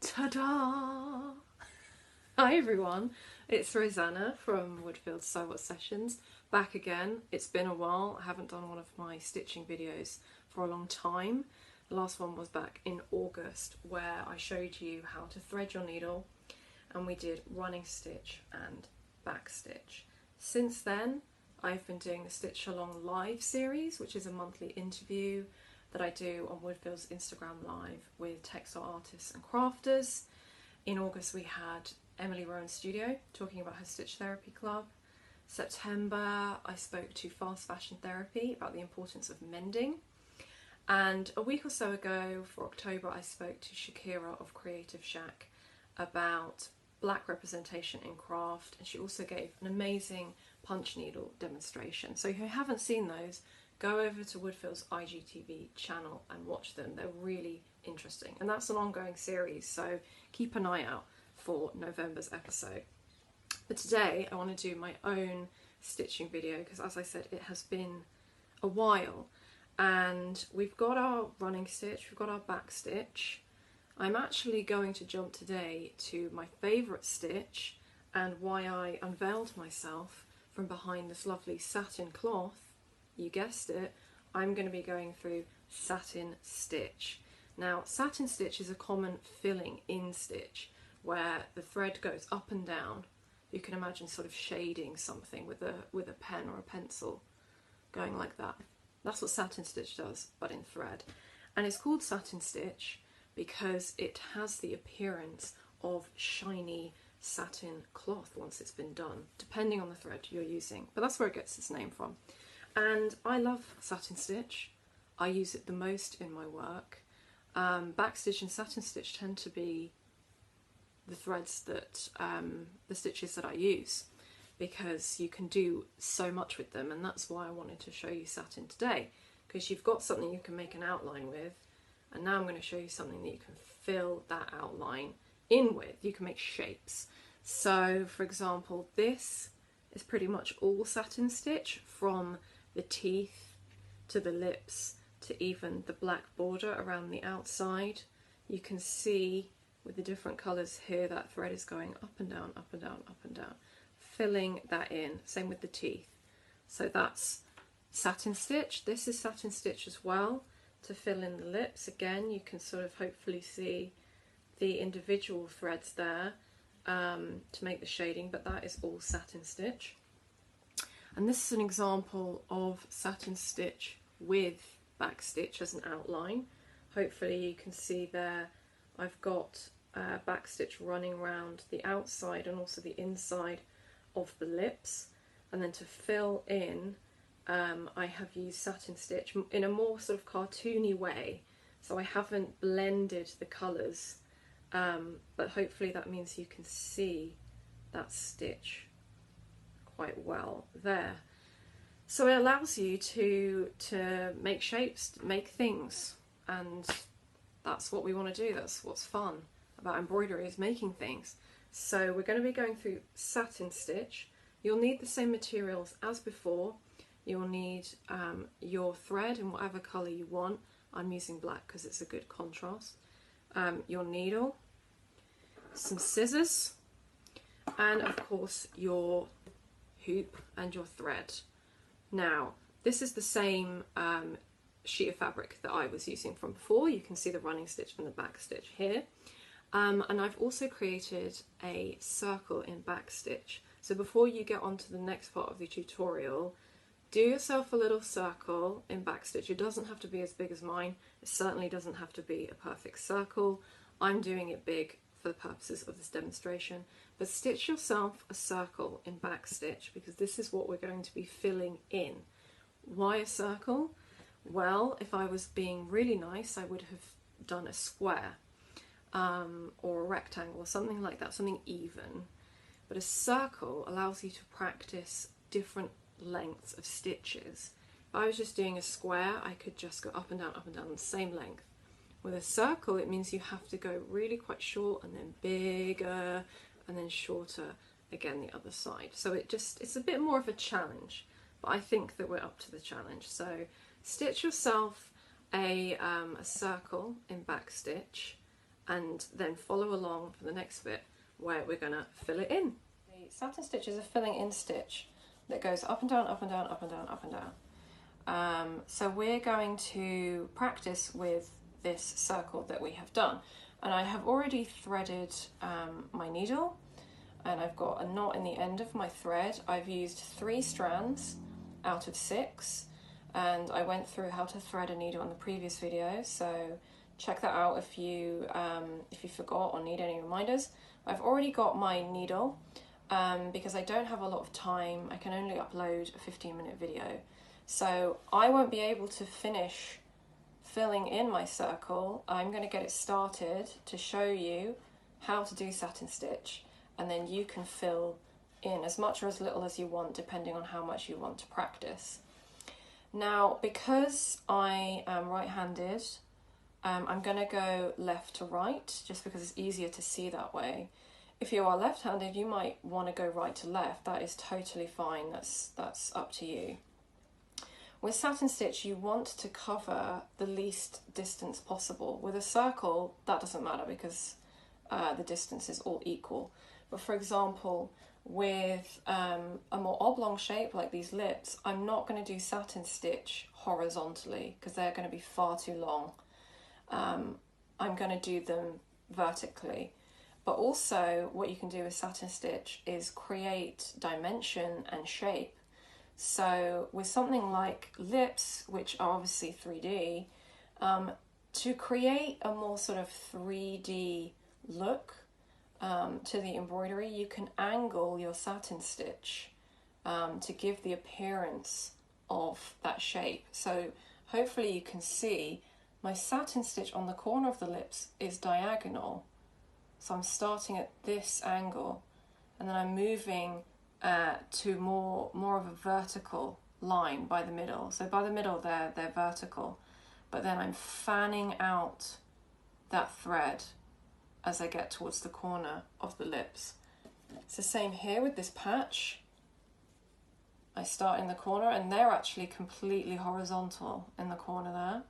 Ta-da! Hi everyone, it's Rosanna from Woodfield Sessions, back again. It's been a while. I haven't done one of my stitching videos for a long time. The last one was back in August where I showed you how to thread your needle and we did running stitch and back stitch. Since then I've been doing the Stitch Along Live series, which is a monthly interview that I do on Woodfield's Instagram Live with textile artists and crafters. In August we had Emily Rowan Studio talking about her Stitch Therapy Club. September I spoke to Fast Fashion Therapy about the importance of mending. And a week or so ago for October I spoke to Shakira of Creative Shack about black representation in craft, and she also gave an amazing punch needle demonstration. So if you haven't seen those, go over to Woodfield's IGTV channel and watch them. They're really interesting. And that's an ongoing series, so keep an eye out for November's episode. But today I want to do my own stitching video because, as I said, it has been a while. And we've got our running stitch, we've got our back stitch. I'm actually going to jump today to my favourite stitch and why I unveiled myself from behind this lovely satin cloth. You guessed it, I'm going to be going through satin stitch. Now, satin stitch is a common filling in stitch where the thread goes up and down. You can imagine sort of shading something with a pen or a pencil going like that. That's what satin stitch does, but in thread. And it's called satin stitch because it has the appearance of shiny satin cloth once it's been done, depending on the thread you're using. But that's where it gets its name from. And I love satin stitch. I use it the most in my work. Back stitch and satin stitch tend to be the threads that, the stitches that I use, because you can do so much with them, and that's why I wanted to show you satin today, because you've got something you can make an outline with, and now I'm going to show you something that you can fill that outline in with. You can make shapes. So for example, this is pretty much all satin stitch, from the teeth to the lips to even the black border around the outside. You can see with the different colours here that thread is going up and down, up and down, up and down, filling that in. Same with the teeth. So that's satin stitch. This is satin stitch as well, to fill in the lips. Again, you can sort of hopefully see the individual threads there to make the shading, but that is all satin stitch. And this is an example of satin stitch with back stitch as an outline. Hopefully you can see there I've got back stitch running around the outside and also the inside of the lips. And then to fill in, I have used satin stitch in a more sort of cartoony way, so I haven't blended the colours, but hopefully that means you can see that stitch quite well there. So it allows you to make shapes, make things, and that's what we want to do. That's what's fun about embroidery, is making things. So we're going to be going through satin stitch. You'll need the same materials as before. You'll need your thread in whatever colour you want. I'm using black because it's a good contrast. Your needle, some scissors, and of course your hoop and your thread. Now, this is the same sheet of fabric that I was using from before. You can see the running stitch from the back stitch here. And I've also created a circle in back stitch. So before you get on to the next part of the tutorial, do yourself a little circle in back stitch. It doesn't have to be as big as mine. It certainly doesn't have to be a perfect circle. I'm doing it big for the purposes of this demonstration. But stitch yourself a circle in back stitch, because this is what we're going to be filling in. Why a circle? Well, if I was being really nice, I would have done a square or a rectangle or something like that, something even. But a circle allows you to practice different lengths of stitches. If I was just doing a square, I could just go up and down the same length. With a circle, it means you have to go really quite short and then bigger and then shorter again the other side. So it's a bit more of a challenge, but I think that we're up to the challenge. So stitch yourself a circle in back stitch, and then follow along for the next bit where we're going to fill it in. The satin stitch is a filling in stitch that goes up and down, up and down, up and down, up and down. So we're going to practice with this circle that we have done. And I have already threaded my needle, and I've got a knot in the end of my thread. I've used 3 strands out of 6, and I went through how to thread a needle in the previous video, so check that out if you forgot or need any reminders. I've already got my needle because I don't have a lot of time. I can only upload a 15-minute video, so I won't be able to finish filling in my circle. I'm going to get it started to show you how to do satin stitch, and then you can fill in as much or as little as you want depending on how much you want to practice. Now, because I am right-handed, I'm going to go left to right just because it's easier to see that way. If you are left-handed, you might want to go right to left. That is totally fine. That's up to you. With satin stitch, you want to cover the least distance possible. With a circle, that doesn't matter because the distance is all equal. But for example, with a more oblong shape like these lips, I'm not going to do satin stitch horizontally because they're going to be far too long. I'm going to do them vertically. But also what you can do with satin stitch is create dimension and shape. So with something like lips, which are obviously 3D, to create a more sort of 3D look to the embroidery, you can angle your satin stitch to give the appearance of that shape. So hopefully you can see my satin stitch on the corner of the lips is diagonal. So I'm starting at this angle, and then I'm moving to more of a vertical line by the middle. So by the middle they're vertical, but then I'm fanning out that thread as I get towards the corner of the lips. It's the same here with this patch. I start in the corner, and they're actually completely horizontal in the corner there,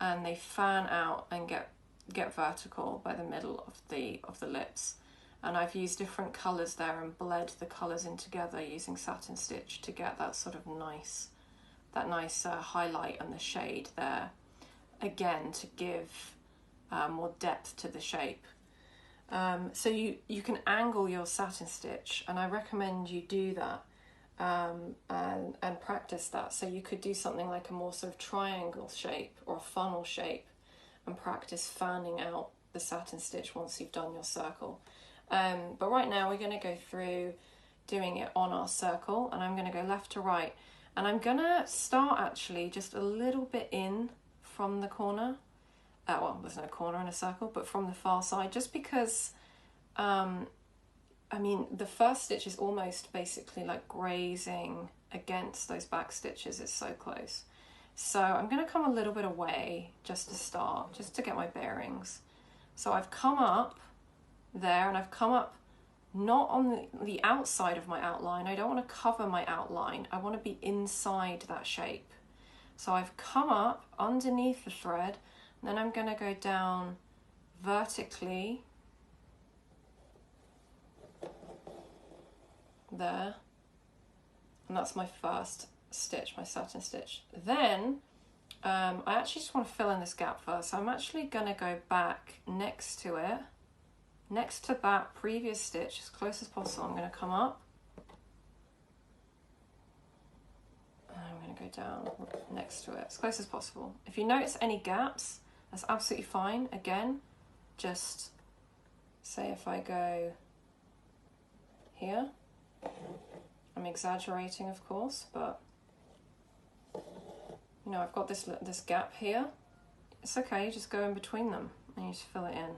and they fan out and get vertical by the middle of the lips. And I've used different colours there and bled the colours in together using satin stitch to get that sort of nice highlight and the shade there, again to give more depth to the shape. So you can angle your satin stitch, and I recommend you do that and practice that. So you could do something like a more sort of triangle shape or a funnel shape and practice fanning out the satin stitch once you've done your circle. But right now we're going to go through doing it on our circle, and I'm going to go left to right, and I'm going to start actually just a little bit in from the corner. Well, there's no corner in a circle, but from the far side, just because I mean, the first stitch is almost basically like grazing against those back stitches. It's so close. So I'm going to come a little bit away just to start, just to get my bearings. So I've come up there, and I've come up not on the outside of my outline. I don't want to cover my outline. I want to be inside that shape. So I've come up underneath the thread, and then I'm going to go down vertically there, and that's my first stitch, my satin stitch. Then I actually just want to fill in this gap first, so I'm actually going to go back next to it, next to that previous stitch as close as possible. I'm going to come up, and I'm going to go down next to it as close as possible. If you notice any gaps, that's absolutely fine. Again, just say if I go here, I'm exaggerating of course, but you know, I've got this gap here. It's okay, just go in between them and you just fill it in.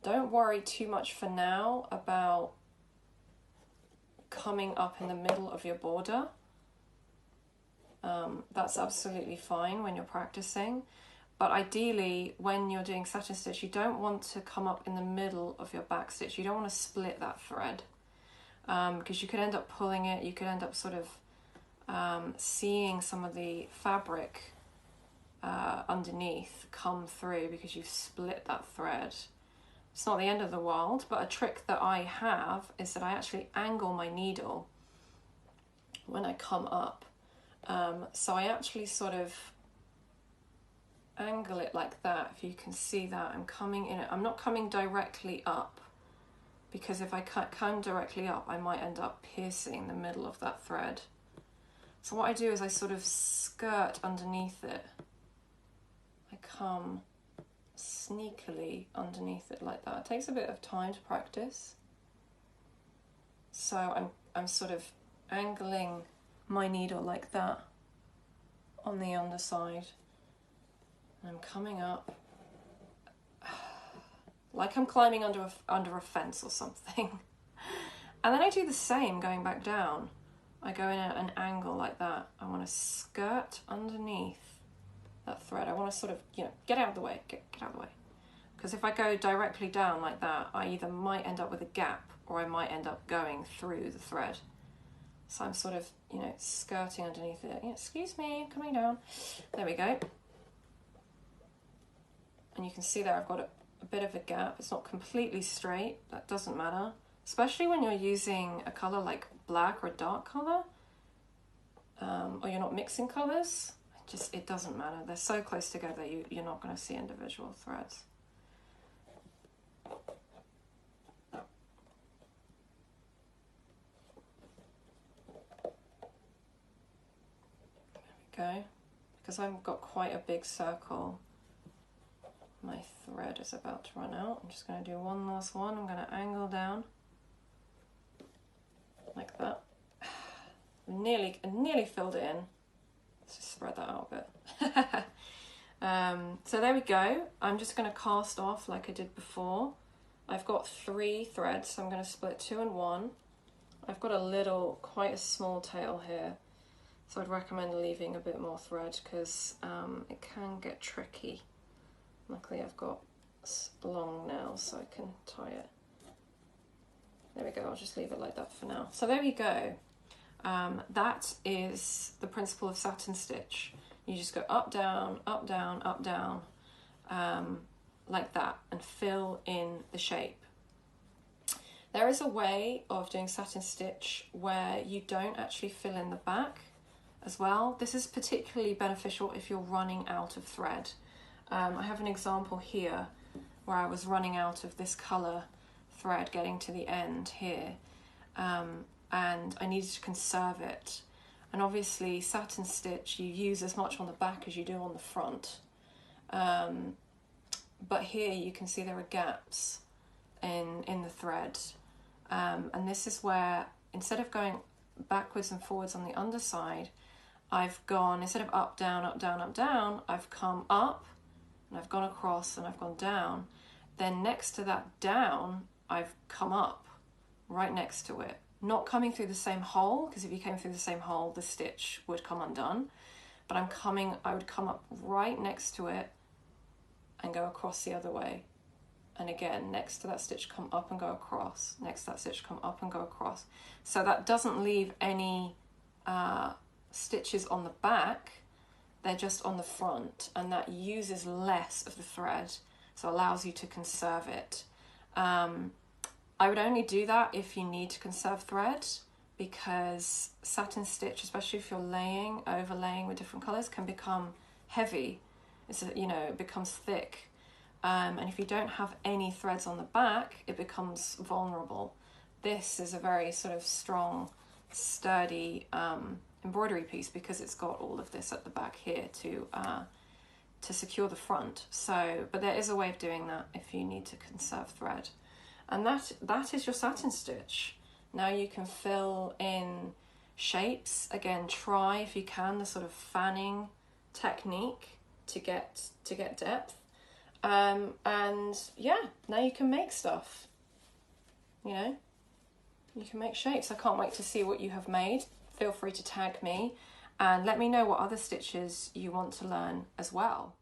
Don't worry too much for now about coming up in the middle of your border. That's absolutely fine when you're practicing. But ideally, when you're doing satin stitch, you don't want to come up in the middle of your back stitch. You don't want to split that thread because you could end up pulling it. You could end up sort of seeing some of the fabric underneath come through because you've split that thread. It's not the end of the world, but a trick that I have is that I actually angle my needle when I come up. So I actually sort of angle it like that. If you can see that, I'm coming in it. I'm not coming directly up, because if I come directly up, I might end up piercing the middle of that thread. So what I do is I sort of skirt underneath it. I come sneakily underneath it like that. It takes a bit of time to practice. So I'm sort of angling my needle like that on the underside. And I'm coming up like I'm climbing under a fence or something. And then I do the same going back down. I go in at an angle like that. I want to skirt underneath that thread. I want to sort of, get out of the way, get out of the way. Because if I go directly down like that, I either might end up with a gap or I might end up going through the thread. So I'm sort of, skirting underneath it. Excuse me, I'm coming down. There we go. And you can see there I've got a bit of a gap. It's not completely straight. That doesn't matter. Especially when you're using a colour like black or a dark colour, or you're not mixing colours. It doesn't matter. They're so close together, you're not going to see individual threads. There we go. Because I've got quite a big circle, my thread is about to run out. I'm just going to do one last one. I'm going to angle down like that. Nearly filled it in. Let's just spread that out a bit. So there we go. I'm just going to cast off like I did before. I've got 3 threads, so I'm going to split 2 and 1. I've got quite a small tail here, so I'd recommend leaving a bit more thread because it can get tricky. Luckily I've got long nails so I can tie it. There we go, I'll just leave it like that for now. So there we go. That is the principle of satin stitch. You just go up, down, up, down, up, down, like that, and fill in the shape. There is a way of doing satin stitch where you don't actually fill in the back as well. This is particularly beneficial if you're running out of thread. I have an example here where I was running out of this colour thread getting to the end here, and I needed to conserve it. And obviously satin stitch, you use as much on the back as you do on the front. But here you can see there are gaps in the thread. And this is where, instead of going backwards and forwards on the underside, I've gone, instead of up, down, up, down, up, down, I've come up, and I've gone across, and I've gone down. Then next to that down, I've come up, right next to it. Not coming through the same hole, because if you came through the same hole, the stitch would come undone. But I would come up right next to it and go across the other way. And again, next to that stitch, come up and go across. Next to that stitch, come up and go across. So that doesn't leave any stitches on the back. They're just on the front, and that uses less of the thread, so allows you to conserve it. I would only do that if you need to conserve thread, because satin stitch, especially if you're overlaying with different colours, can become heavy. It becomes thick. And if you don't have any threads on the back, it becomes vulnerable. This is a very sort of strong, sturdy embroidery piece because it's got all of this at the back here to secure the front. So, but there is a way of doing that if you need to conserve thread. And that is your satin stitch. Now you can fill in shapes. Again, try if you can the sort of fanning technique to get depth. And yeah, now you can make stuff. You can make shapes. I can't wait to see what you have made. Feel free to tag me and let me know what other stitches you want to learn as well.